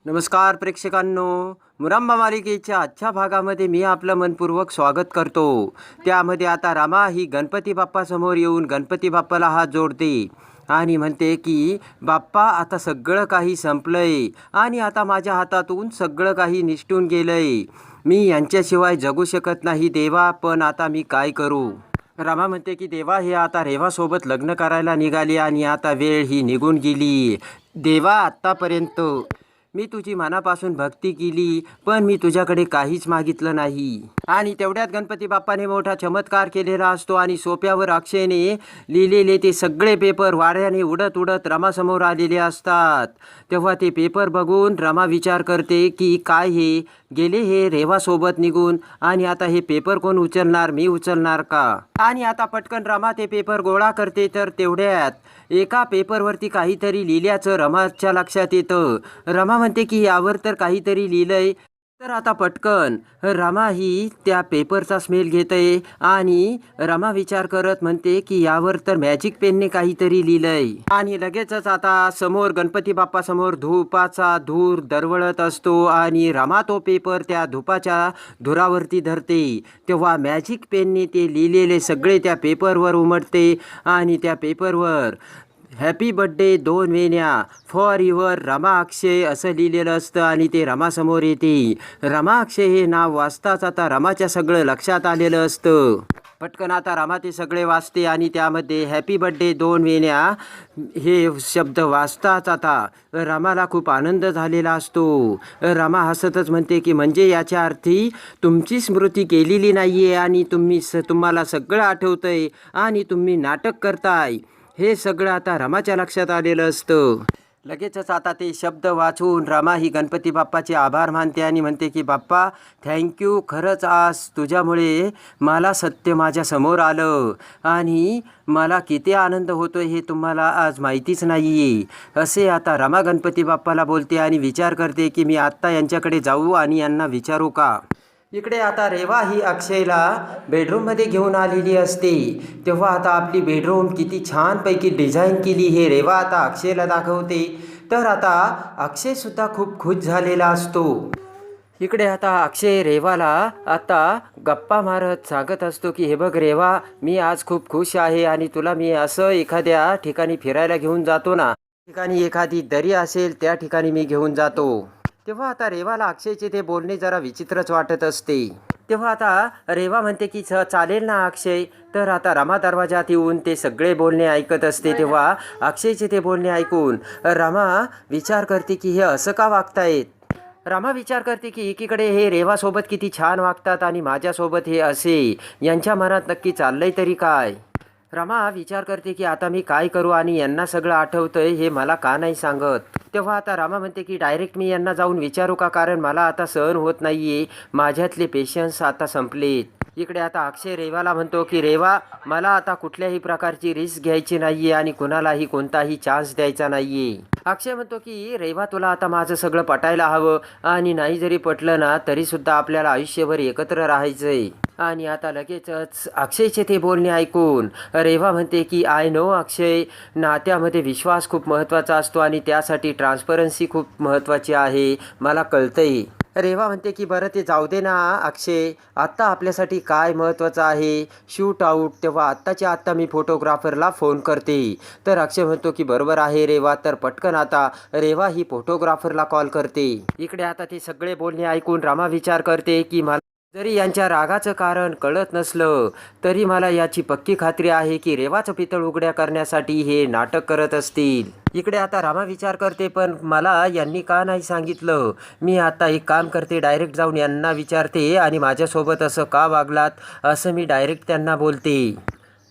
नमस्कार प्रेक्षकांनो, मुरंबा मालिकेच्या आजच्या भागामध्ये मी आपलं मनपूर्वक स्वागत करतो. त्यामध्ये आता रामा ही गणपती बाप्पासमोर येऊन गणपती बाप्पाला हात जोडते आणि म्हणते की बाप्पा आता सगळं काही संपलंय आणि आता माझ्या हातातून सगळं काही निसटून गेलंय. मी यांच्याशिवाय जगू शकत नाही देवा, पण आता मी काय करू. रामा म्हणते की देवा, हे आता रेवासोबत लग्न करायला निघाली आणि आता वेळ ही निघून गेली. देवा, आत्तापर्यंत मी तुझी मनापासून भक्ती केली, पण मी तुझ्याकडे काहीच मागितलं नाही. आणि तेवढ्यात गणपती बाप्पाने मोठा चमत्कार केलेला असतो आणि सोप्यावर अक्षयने लिहिलेले ते सगळे पेपर वाऱ्याने उडत उडत रमासमोर आलेले असतात. तेव्हा ते पेपर बघून रमा विचार करते की काय हे गेले हे रेवासोबत निघून, आणि आता हे पेपर कोण उचलणार, मी उचलणार का. आणि आता पटकन रमा ते पेपर गोळा करते, तर तेवढ्यात एका पेपरवरती काहीतरी लिहिल्याचं रमाच्या लक्षात येतं. रमा म्हणते की यावर तर काहीतरी लिहिलंय. तर आता पटकन रमा ही त्या पेपरचा स्मेल घेते आणि रमा विचार करत म्हणते की यावर तर मॅजिक पेनने काहीतरी लिहिलंय. आणि लगेचच आता समोर गणपती बाप्पा समोर धुपाचा धूर दरवळत असतो आणि रमा तो पेपर त्या धुपाच्या धुरावरती धरते. तेव्हा मॅजिक पेनने ते लिहिलेले सगळे त्या पेपरवर उमटते आणि त्या पेपरवर हॅपी बड्डे 2 वेण्या फॉर युअर रमा अक्षय असं लिहिलेलं असतं आणि ते रमासमोर येते. रमा अक्षय हे नाव वाचताच आता रमाच्या सगळं लक्षात आलेलं असतं. पटकन आता रमा ते सगळे वाचते आणि त्यामध्ये हॅपी बड्डे 2 वेण्या हे शब्द वाचताच आता रमाला खूप आनंद झालेला असतो. रमा हसतच म्हणते की म्हणजे याच्या अर्थी तुमची स्मृती केलेली नाही आहे आणि तुम्हाला सगळं आठवतंय आणि तुम्ही नाटक करताय, हे सगळं आता रमाच्या लक्षात आलेलं असतं. लगेचच आता ते शब्द वाचून रमा ही गणपती बाप्पाचे आभार मानते आणि म्हणते की बाप्पा थँक्यू, खरंच आज तुझ्यामुळे मला सत्य माझ्या समोर आलं आणि मला किती आनंद होतोय हे तुम्हाला आज माहितीच नाही आहे. असे आता रमा गणपती बाप्पाला बोलते आणि विचार करते की मी आत्ता यांच्याकडे जाऊ आणि यांना विचारू का. इकडे आता रेवा ही अक्षयला बेडरूममध्ये घेऊन आलेली असते. तेव्हा आता आपली बेडरूम किती छानपैकी डिझाईन केली हे रेवा आता अक्षयला दाखवते. तर आता अक्षयसुद्धा खूप खुश झालेला असतो. इकडे आता अक्षय रेवाला आता गप्पा मारत सांगत असतो की हे बघ रेवा, मी आज खूप खुश आहे आणि तुला मी असं एखाद्या ठिकाणी फिरायला घेऊन जातो ना, ठिकाणी एखादी दरी असेल त्या ठिकाणी मी घेऊन जातो. तेव्हा आता रेवाला अक्षयचे ते बोलणे जरा विचित्रच वाटत असते. तेव्हा आता रेवा म्हणते की चालेल ना अक्षय. तर आता रमा दरवाजात येऊन ते सगळे बोलणे ऐकत असते. तेव्हा अक्षयचे ते बोलणे ऐकून रमा विचार करते की हे असं का वागतायत. रमा विचार करते की एकीकडे हे रेवासोबत किती छान वागतात आणि माझ्यासोबत हे असे, यांच्या मनात नक्की चाललंय तरी काय. रमा विचार करते की आता मी काय करू आणि यांना सगळं आठवतंय हे मला का नाही सांगत. तेव्हा आता रमा म्हणते की डायरेक्ट मी यांना जाऊन विचारू का, कारण मला आता सहन होत नाहीये, माझ्यातले पेशन्स आता संपलेत. इकडे आता अक्षय रेवाला म्हणतो की रेवा, मला आता कुठल्याही प्रकारची रिस्क घ्यायची नाहीये आणि कुणालाही कोणताही चान्स द्यायचा नाहीये. अक्षय म्हणतो की रेवा, तुला आता माझं सगळं पटायला हवं आणि नाही जरी पटलं ना तरी सुद्धा आपल्याला आयुष्यभर एकत्र राहायचंय. आणि आता लगेचच अक्षयचे ते बोलणे ऐकून रेवा म्हणते की आय नो अक्षय, नात्यामध्ये विश्वास खूप महत्त्वाचा असतो आणि त्यासाठी ट्रान्सपरन्सी खूप महत्त्वाची आहे, मला कळतंय. रेवा म्हणते की बरं ते जाऊ दे ना अक्षय, आत्ता आपल्यासाठी काय महत्त्वाचं आहे, शूट आऊट. तेव्हा आत्ताच्या आत्ता मी फोटोग्राफरला फोन करते. तर अक्षय म्हणतो की बरोबर आहे रेवा. तर पटकन आता रेवा ही फोटोग्राफरला कॉल करते. इकडे आता ते सगळे बोलणे ऐकून रमा विचार करते की मला जरी यांच्या रागाचं कारण कळत नसलं तरी मला याची पक्की खात्री आहे की रेवाचं पितळ उघड्या करण्यासाठी हे नाटक करत असतील. इकडे आता रमा विचार करते पण मला यांनी का नाही सांगितलं. मी आता एक काम करते, डायरेक्ट जाऊन यांना विचारते आणि माझ्यासोबत असं का वागलात असं मी डायरेक्ट त्यांना बोलते.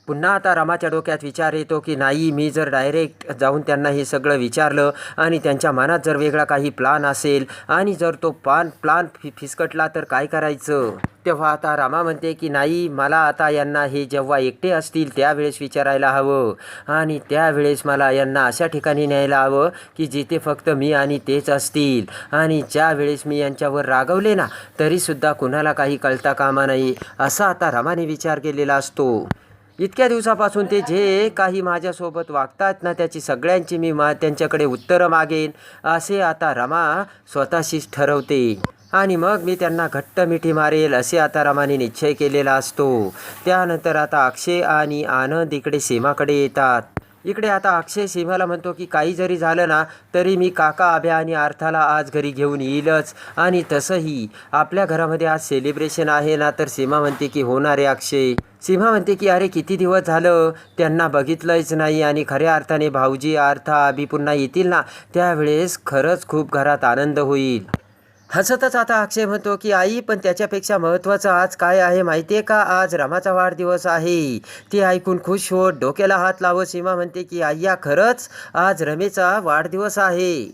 पुन्हा आता रमाच्या डोक्यात विचार येतो की नाही, मी जर डायरेक्ट जाऊन त्यांना हे सगळं विचारलं आणि त्यांच्या मनात जर वेगळा काही प्लान असेल आणि जर तो प्लान फिसकटला तर काय करायचं. तेव्हा आता रमा म्हणते की नाही, मला आता यांना हे जेव्हा एकटे असतील त्यावेळेस विचारायला हवं आणि त्यावेळेस मला यांना अशा ठिकाणी न्यायला हवं की जिथे फक्त मी आणि तेच असतील आणि ज्या वेळेस मी यांच्यावर रागवले ना तरीसुद्धा कुणाला काही कळता कामा नाही, असा आता रमाने विचार केलेला असतो. इतक्या दिवसापासून ते जे काही माझ्यासोबत वागतात ना त्याची सगळ्यांची मी त्यांच्याकडे उत्तरं मागेन असे आता रमा स्वतःशीच ठरवते आणि मग मी त्यांना घट्ट मिठी मारेल असे आता रमाने निश्चय केलेला असतो. त्यानंतर आता अक्षय आणि आनंद इकडे सीमाकडे येतात. इकडे आता अक्षय सीमाला म्हणतो की काही जरी झालं ना तरी मी काका अभ्या आणि अर्थाला आज घरी घेऊन येईलच. आणि तसंही आपल्या घरामध्ये आज सेलिब्रेशन आहे ना. तर सीमा म्हणते की होणार आहे अक्षय. सीमा म्हणते की अरे किती दिवस झालं त्यांना बघितलंच नाही आणि खऱ्या अर्थाने भाऊजी अर्था अभि पुन्हा येतील ना त्यावेळेस खरंच खूप घरात आनंद होईल. हसतच आता अक्षय म्हणतो की आई पण त्याच्यापेक्षा महत्त्वाचं आज काय आहे माहिती आहे का, आज रमाचा वाढदिवस आहे. ते ऐकून खुश होत डोक्याला हात लावत सीमा म्हणते की आय्या खरंच आज रमेचा वाढदिवस आहे.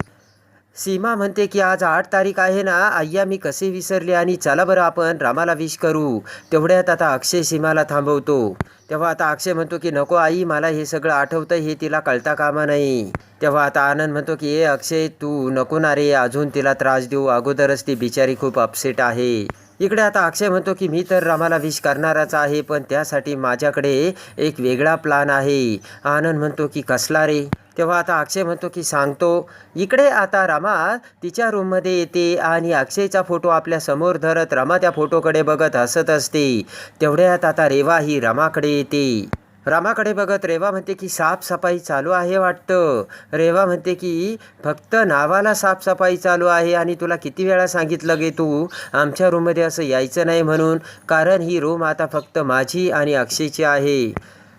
सीमा म्हणते की आज 8 तारीख आहे ना आय्या मी कसे विसरले आणि चला बरं आपण रामाला विश करू. तेवढ्यात आता अक्षय सीमाला थांबवतो. तेव्हा आता अक्षय म्हणतो की नको आई मला हे सगळं आठवतं हे तिला कळता कामा नाही. तेव्हा आता आनंद म्हणतो की ए अक्षय तू नको ना रे अजून तिला त्रास देऊ अगोदरच ती बिचारी खूप अपसेट आहे. इकडे आता अक्षय म्हणतो की मी तर रामाला विश करणारच आहे पण त्यासाठी माझ्याकडे एक वेगळा प्लान आहे. आनंद म्हणतो की कसला रे. तेव्हा आता अक्षय म्हणतो की सांगतो. इकडे आता रमा तिच्या रूममध्ये येते आणि अक्षयचा फोटो आपल्या समोर धरत रमा त्या फोटोकडे बघत हसत असते. तेवढ्यात आता रेवा ही रमाकडे येते. रमाकडे बघत रेवा म्हणते की साफसफाई चालू आहे वाटतं. रेवा म्हणते की फक्त नावाला साफसफाई चालू आहे आणि तुला किती वेळा सांगितलं गे तू आमच्या रूममध्ये असं यायचं नाही म्हणून, कारण ही रूम आता फक्त माझी आणि अक्षयची आहे.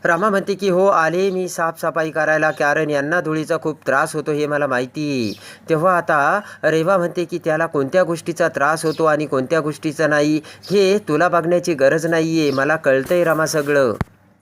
रमा म्हणते की हो आले मी साफसफाई करायला कारण यांना धुळीचा खूप त्रास होतो हे मला माहिती. तेव्हा आता रेवा म्हणते की त्याला कोणत्या गोष्टीचा त्रास होतो आणि कोणत्या गोष्टीचा नाही हे तुला बघण्याची गरज नाही आहे मला कळतंय रमा सगळं.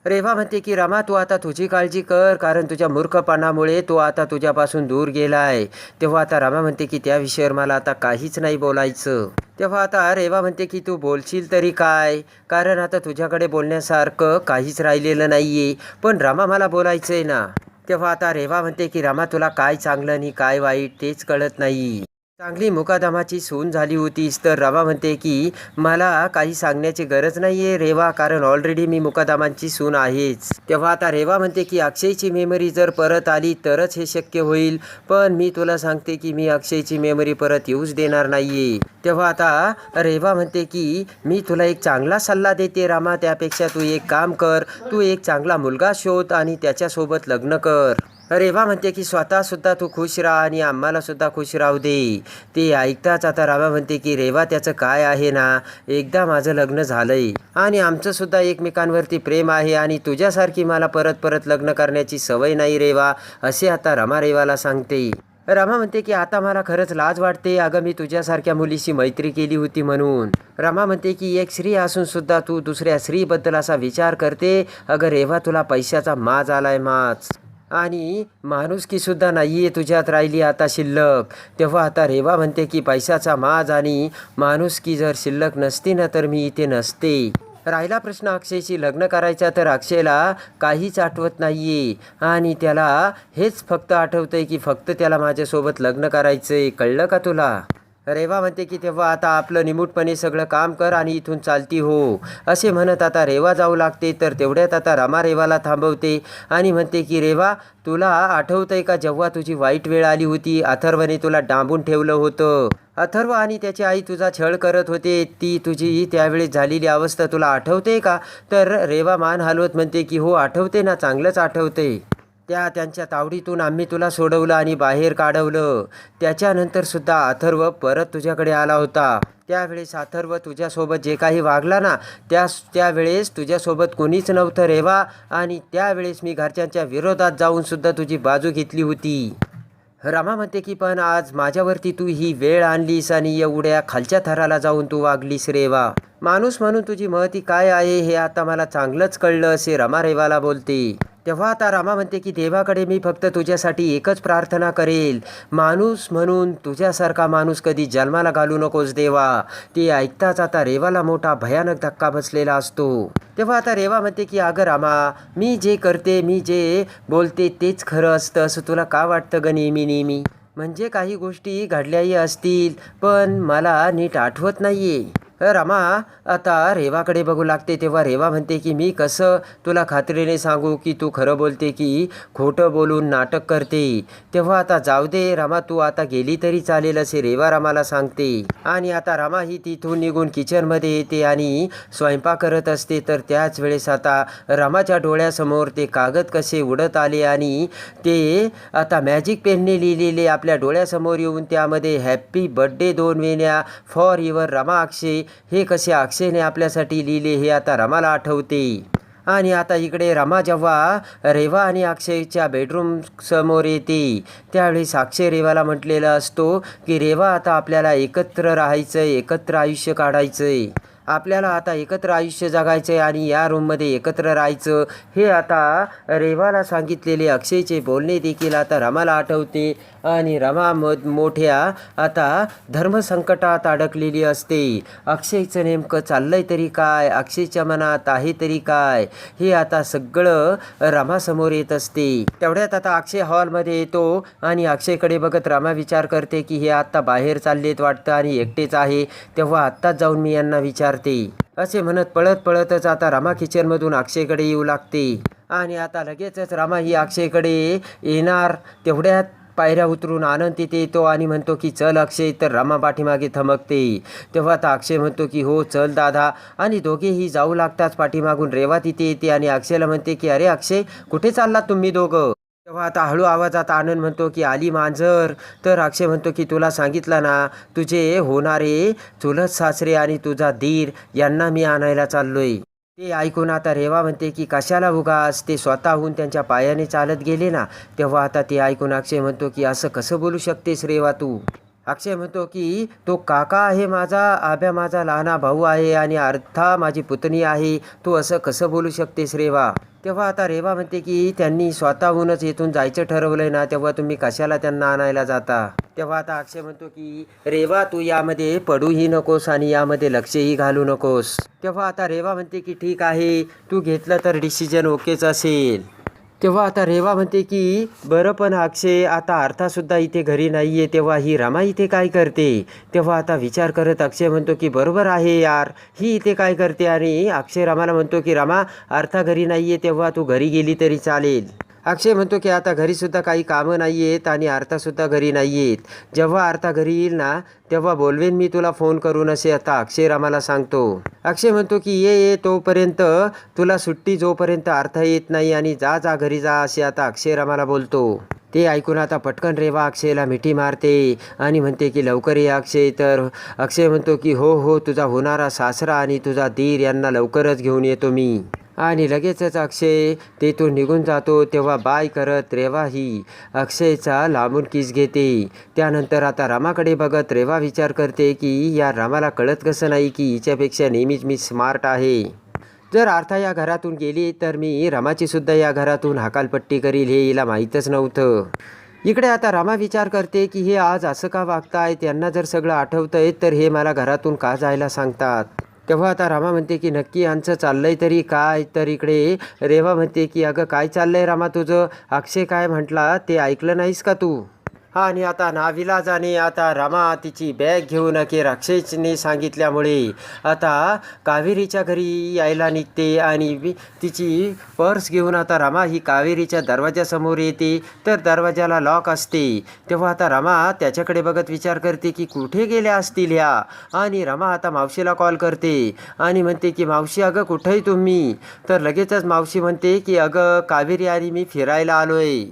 रेवा म्हणते की रमा तू आता तुझी काळजी कर कारण तुझ्या मूर्खपणामुळे तो आता तुझ्यापासून दूर गेलाय. तेव्हा आता रमा म्हणते की त्या विषयावर मला आता काहीच नाही बोलायचं. तेव्हा आता रेवा म्हणते की तू बोलशील तरी काय कारण आता तुझ्याकडे बोलण्यासारखं काहीच राहिलेलं नाहीये पण रमा मला बोलायचंय ना. तेव्हा आता रेवा म्हणते की रमा तुला काय चांगलं आणि काय वाईट तेच कळत नाही. चांगली मुकादमाची सून झाली होतीस तर रमा म्हणते की मला काही सांगण्याची गरज नाही आहे रेवा कारण ऑलरेडी मी मुकादमांची सून आहेच. तेव्हा आता रेवा म्हणते की अक्षयची मेमरी जर परत आली तरच हे शक्य होईल पण मी तुला सांगते की मी अक्षयची मेमरी परत येऊच देणार नाहीये. तेव्हा आता रेवा म्हणते की मी तुला एक चांगला सल्ला देते रामा त्यापेक्षा तू एक काम कर तू एक चांगला मुलगा शोध आणि त्याच्यासोबत लग्न कर. रेवा म्हणते की स्वतःसुद्धा तू खुश राहा आणि आम्हाला सुद्धा खुश राहू दे. ते ऐकताच आता रामा म्हणते की रेवा त्याचं काय आहे ना एकदा माझं लग्न झालंय आणि आमचं सुद्धा एकमेकांवरती प्रेम आहे आणि तुझ्यासारखी मला परत परत लग्न करण्याची सवय नाही रेवा असे आता रमा रेवाला सांगते. रमा म्हणते की आता मला खरंच लाज वाटते अगं मी तुझ्यासारख्या मुलीशी मैत्री केली होती म्हणून. रमा म्हणते की एक स्त्री असून सुद्धा तू दुसऱ्या स्त्रीबद्दल असा विचार करते अगं रेवा तुला पैशाचा माज आलाय माज आणि माणुसकी सुद्धा नाहीये तुझ्यात राहिली आता शिल्लक. तेव्हा आता रेवा म्हणते की पैशाचा माज आणि माणुसकी जर शिल्लक नसती ना तर मी इथे नसते. राहिला प्रश्न अक्षयशी लग्न करायचा तर अक्षयला काहीच आठवत नाहीये आणि त्याला हेच फक्त आठवतंय की फक्त त्याला माझ्यासोबत लग्न करायचंय कळलं का तुला. रेवा म्हणते की तेव्हा आता आपलं निमूटपणे सगळं काम कर आणि इथून चालती हो असे म्हणत आता रेवा जाऊ लागते. तर तेवढ्यात आता रमा रेवाला थांबवते आणि म्हणते की रेवा तुला आठवतंय का जेव्हा तुझी वाईट वेळ आली होती अथर्वने तुला डांबून ठेवलं होतं. अथर्व आणि त्याची आई तुझा छळ करत होते ती तुझी त्यावेळी झालेली अवस्था तुला आठवते का. तर रेवा मान हलवत म्हणते की हो आठवते ना चांगलंच आठवते. त्यांच्या तावडीतून आम्ही तुला सोडवलं आणि बाहेर काढवलं. त्याच्यानंतर सुद्धा अथर्व परत तुझ्याकडे आला होता. त्यावेळेस अथर्व तुझ्यासोबत जे काही वागला ना त्यावेळेस तुझ्यासोबत कोणीच नव्हतं रेवा आणि त्यावेळेस मी घरच्यांच्या विरोधात जाऊन सुद्धा तुझी बाजू घेतली होती. रमा म्हणते की पण आज माझ्यावरती तू ही वेळ आणलीस आणि एवढ्या खालच्या थराला जाऊन तू वागलीस रेवा. माणूस म्हणून तुझी महती काय आहे हे आता मला चांगलंच कळलं असे रमा रेवाला बोलते. तेव्हा आता रमा म्हणते की देवाकडे मी फक्त तुझ्यासाठी एकच प्रार्थना करेल माणूस म्हणून तुझ्यासारखा माणूस कधी जन्माला घालू नकोस देवा. ते ऐकताच आता रेवाला मोठा भयानक धक्का बसलेला असतो. तेव्हा आता रेवा म्हणते की अगं रामा मी जे करते मी जे बोलते तेच खरं असतं असं तुला का वाटतं ग नेहमी नेहमी. म्हणजे काही गोष्टी घडल्याही असतील पण मला नीट आठवत नाहीये. रमा आता रेवाकडे बघू लागते. तेव्हा रेवा म्हणते की मी कसं तुला खात्रीने सांगू की तू खरं बोलते की खोटं बोलून नाटक करते. तेव्हा आता जाऊ दे रमा, तू आता गेली तरी चालेल असे रेवा रमाला सांगते. आणि आता रमा ही तिथून निघून किचनमध्ये येते आणि स्वयंपाक करत असते. तर त्याच वेळेस आता रमाच्या डोळ्यासमोर ते कागद कसे उडत आले आणि ते आता मॅजिक पेनने लिहिलेले आपल्या डोळ्यासमोर येऊन त्यामध्ये हॅप्पी बर्थडे 2 वेण्या फॉर युअर रमा अक्षय हे कसे अक्षयने आपल्यासाठी लिहिले हे आता रमाला आठवते. आणि आता इकडे रमा जेव्हा रेवा आणि अक्षयच्या बेडरूम समोर येते त्यावेळेस अक्षय रेवाला म्हटलेला असतो की रेवा आता आपल्याला एकत्र राहायचं आहे, एकत्र आयुष्य काढायचं आहे, आपल्याला आता एकत्र आयुष्य जगायचं आहे आणि या रूममध्ये एकत्र राहायचं. हे आता रेवाला सांगितलेले अक्षयचे बोलणे देखील आता रमाला आठवते. आणि रमा मोठ्या आता धर्मसंकटात अडकलेली असते. अक्षयचं नेमकं चाललंय तरी काय, अक्षयच्या मनात आहे तरी काय, हे आता सगळं रमासमोर येत असते. तेवढ्यात आता अक्षय हॉलमध्ये येतो आणि अक्षयकडे बघत रमा विचार करते की हे आत्ता बाहेर चाललेत वाटतं आणि एकटेच आहे. तेव्हा आत्ताच जाऊन मी यांना विचारते असे म्हणत पळत पळतच आता रमा किचनमधून अक्षयकडे येऊ लागते. आणि आता लगेचच रमा ही अक्षयकडे येणार. तेवढ्यात पायऱ्या उतरून आनंद तिथे येतो आणि म्हणतो की चल अक्षय. तर रमा पाठीमागे थमकते. तेव्हा आता अक्षय म्हणतो की हो चल दादा. आणि दोघेही जाऊ लागताच पाठीमागून रेवा तिथे येते आणि अक्षयला म्हणते की अरे अक्षय कुठे चाललात तुम्ही दोघं. तेव्हा आता हळू आवाजात आनंद म्हणतो की आली मांजर. तर अक्षय म्हणतो की तुला सांगितलं ना तुझे होणारे चुलत सासरे आणि तुझा दीर यांना मी आणायला चाललोय. ते ऐकून आता रेवा म्हणते की कशाला उगाच, ते स्वतःहून त्यांच्या पायाने चालत गेले ना. तेव्हा आता ते ऐकून अक्षय म्हणतो की असं कसं बोलू शकतेस रेवा तू. अक्षय म्हणतो की तो काका आहे माझा, आब्या माझा लहाना भाऊ आहे आणि अर्था माझी पुतणी आहे, तू असं कसं बोलू शकतेस रेवा. तेव्हा आता रेवा म्हणते की त्यांनी स्वतःहूनच इथून जायचं ठरवलंय ना, तेव्हा तुम्ही कशाला त्यांना आणायला जाता. तेव्हा आता अक्षय म्हणतो की रेवा तू यामध्ये पडूही नकोस आणि यामध्ये लक्षही घालू नकोस. तेव्हा आता रेवा म्हणते की ठीक आहे, तू घेतलं तर डिसिजन ओकेच असेल. तेव्हा आता रेवा म्हणते की बरं पण अक्षय आता अर्थासुद्धा इथे घरी नाही आहे, तेव्हा ही रमा इथे काय करते. तेव्हा आता विचार करत अक्षय म्हणतो की बरोबर आहे यार, ही इथे काय करते. आणि अक्षय रमाला म्हणतो की रमा अर्था घरी नाही आहे तेव्हा तू घरी गेली तरी चालेल. अक्षय म्हणतो की आता घरीसुद्धा काही कामं नाही आहेत आणि अर्थासुद्धा घरी नाही आहेत. जेव्हा अर्था घरी येईल ना तेव्हा बोलवेन मी तुला फोन करून असे आता अक्षय रमाला सांगतो. अक्षय म्हणतो की ये तोपर्यंत तुला सुट्टी जोपर्यंत अर्था येत नाही आणि जा जा घरी जा असे आता अक्षय रमाला बोलतो. ते ऐकून आता पटकन रेवा अक्षयला मिठी मारते आणि म्हणते की लवकर ये अक्षय. तर अक्षय म्हणतो की हो तुझा होणारा सासरा आणि तुझा दीर यांना लवकरच घेऊन येतो मी. आणि लगेचच अक्षय तेथून निघून जातो. तेव्हा बाय करत रेवा ही अक्षयचा लांबून किस घेते. त्यानंतर आता रमाकडे बघत रेवा विचार करते की या रमाला कळत कसं नाही की हिच्यापेक्षा नेहमीच मी स्मार्ट आहे. जर अर्था या घरातून गेली तर मी रमाची सुद्धा या घरातून हकालपट्टी करील हे हिला माहीतच नव्हतं. इकडे आता रमा विचार करते की हे आज असं का वागताय, त्यांना जर सगळं आठवतंय तर हे मला घरातून का जायला सांगतात. तेव्हा आता रमा म्हणते की नक्की यांचं चाललंय तरी काय. तर इकडे रेवा म्हणते की अगं काय चाललंय रमा तुझं, अक्षय काय म्हटला ते ऐकलं नाहीस का तू. आणि आता नाविलाजाने आता रमा तिची बॅग घेऊन अखेर अक्षयने सांगितल्यामुळे आता कावेरीच्या घरी यायला निघते. आणि तिची पर्स घेऊन आता रमा ही कावेरीच्या दरवाजासमोर येते. तर दरवाजाला लॉक असते. तेव्हा आता रमा त्याच्याकडे बघत विचार करते की कुठे गेल्या असतील ह्या. आणि रमा आता मावशीला कॉल करते आणि म्हणते की मावशी अगं कुठेही तुम्ही. तर लगेचच मावशी म्हणते की अगं कावेरी आणि मी फिरायला आलोय.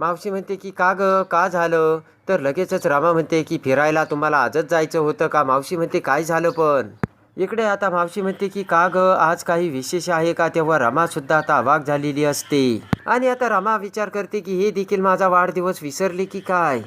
मावशी म्हणते की का गं का झालं. तर लगेचच रमा म्हणते की फिरायला तुम्हाला आजच जायचं होतं का. मावशी म्हणते काय झालं पण. इकडे आता मावशी म्हणते की का गं आज काही विशेष आहे का. तेव्हा रमासुद्धा आता अवाक झालेली असते. आणि आता रमा विचार करते की हे देखील माझा वाढदिवस विसरले की काय.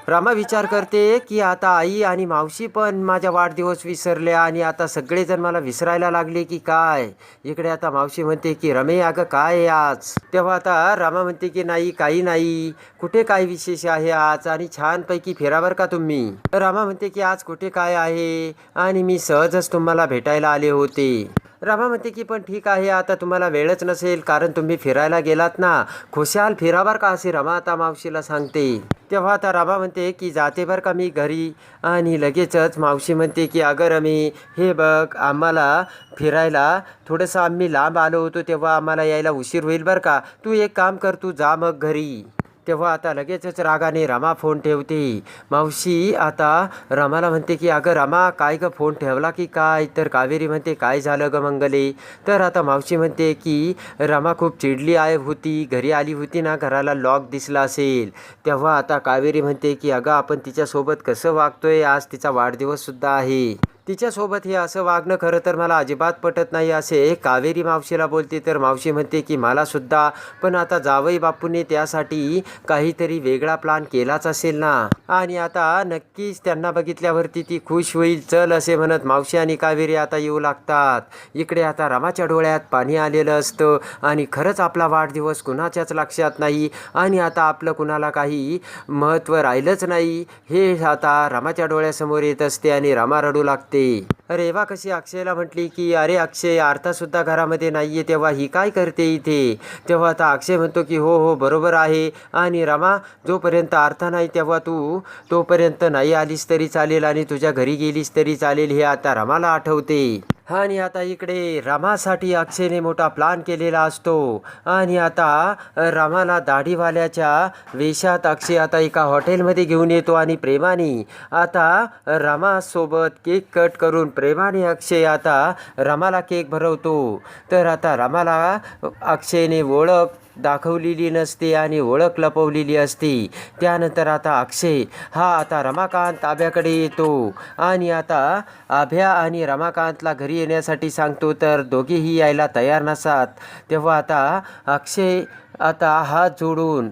रमा विचार करते की आता आई आणि मावशी पण माझा वाढदिवस विसरल्या आणि आता सगळेजण मला विसरायला लागले की काय. इकडे आता मावशी म्हणते की रमे अगं काय आहे आज. तेव्हा आता रमा म्हणते की नाही काही नाही, कुठे काय विशेष आहे आज आणि छानपैकी फिरावर का तुम्ही. रमा म्हणते की आज कुठे काय आहे आणि मी सहजच तुम्हाला भेटायला आले होते. रमा म्हणते की पण ठीक आहे, आता तुम्हाला वेळच नसेल कारण तुम्ही फिरायला गेलात ना, खुशाल फिरा बरं का, असे रमा आता मावशीला सांगते. तेव्हा आता रमा म्हणते की जाते बरं का मी घरी. आणि लगेचच मावशी म्हणते की अगं रमी, हे बघ आम्हाला फिरायला थोडंसं आम्ही लांब आलो होतो तेव्हा आम्हाला यायला उशीर होईल बरं का, तू एक काम कर, तू जा मग घरी. तेव्हा आता लगेचच रागाने रमा फोन ठेवते. मावशी आता रमाला म्हणते की अगं रमा, काय गं फोन ठेवला की काय? तर कावेरी म्हणते काय झालं गं मंगले? तर आता मावशी म्हणते की रमा खूप चिडली होती, घरी आली होती ना, घराला लॉक दिसला असेल. तेव्हा आता कावेरी म्हणते की अगं आपण तिच्यासोबत कसं वागतोय, आज तिचा वाढदिवससुद्धा आहे, तिच्यासोबत हे असं वागणं खरं तर मला अजिबात पटत नाही, असे कावेरी मावशीला बोलते. तर मावशी म्हणते की मला सुद्धा, पण आता जावई बापूने त्यासाठी काहीतरी वेगळा प्लान केलाच असेल ना, आणि आता नक्कीच त्यांना बघितल्यावरती ती खुश होईल, चल असे म्हणत मावशी आणि कावेरी आता येऊ लागतात. इकडे आता रमाच्या डोळ्यात पाणी आलेलं असतं आणि खरंच आपला वाढदिवस कुणाच्याच लक्षात नाही आणि आता आपलं कुणाला काही महत्त्व राहिलंच नाही हे आता रमाच्या डोळ्यासमोर येत असते आणि रमा रडू लागते. रेवा कशी अक्षयला म्हटली की अरे अक्षय, आर्थासुद्धा घरामध्ये नाही आहे, तेव्हा ही काय करते इथे? तेव्हा आता अक्षय म्हणतो की हो हो बरोबर आहे, आणि रमा जोपर्यंत आर्था नाही तेव्हा तू तोपर्यंत नाही आलीस तरी चालेल आणि तुझ्या घरी गेलीस तरी चालेल, हे आता रमाला आठवते. आणि आता इकडे रमासाठी अक्षयने मोठा प्लान केलेला असतो आणि आता रमाला दाढीवाल्याच्या वेशात अक्षय आता एका हॉटेलमध्ये घेऊन येतो आणि प्रेमाने आता रमासोबत केक कट करून प्रेमाने अक्षय आता रमाला केक भरवतो. तर आता रमाला अक्षयने ओळख दाखवलेली नसते आणि ओळख लपवलेली असते. त्यानंतर आता अक्षय हा आता रमाकांत आभ्याकडे येतो आणि आता आभ्या आणि रमाकांतला घरी येण्यासाठी सांगतो, तर दोघेही यायला तयार नसतात. तेव्हा आता अक्षय आता हात जोडून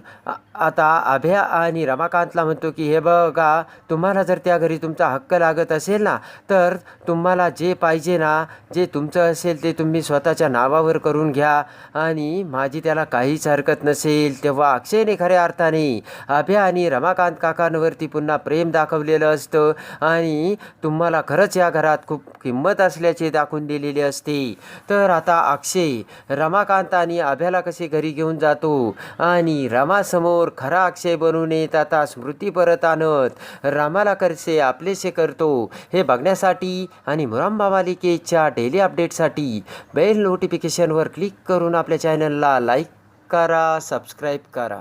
आता आभ्या आणि रमाकांतला म्हणतो की हे बघा, तुम्हाला जर त्या घरी तुमचा हक्क लागत असेल ना, तर तुम्हाला जे पाहिजे ना, जे तुमचं असेल ते तुम्ही स्वतःच्या नावावर करून घ्या आणि माझी त्याला काहीच हरकत नसेल. तेव्हा अक्षयने खऱ्या अर्थाने आभ्या आणि रमाकांत काकांवरती पुन्हा प्रेम दाखवलेलं असतं आणि तुम्हाला खरंच या घरात खूप किंमत असल्याचे दाखवून दिलेले असते. तर आता अक्षय रमाकांत आणि आभ्याला कसे घरी घेऊन जातो आणि रमासमोर खरा अक्षय बनून येत आता स्मृती परत आणत रामाला कसे आपलेसे करतो हे बघण्यासाठी आणि मुरंबा मालिकेच्या डेली अपडेटसाठी बेल नोटिफिकेशनवर क्लिक करून आपल्या चॅनलला लाईक करा, सबस्क्राईब करा.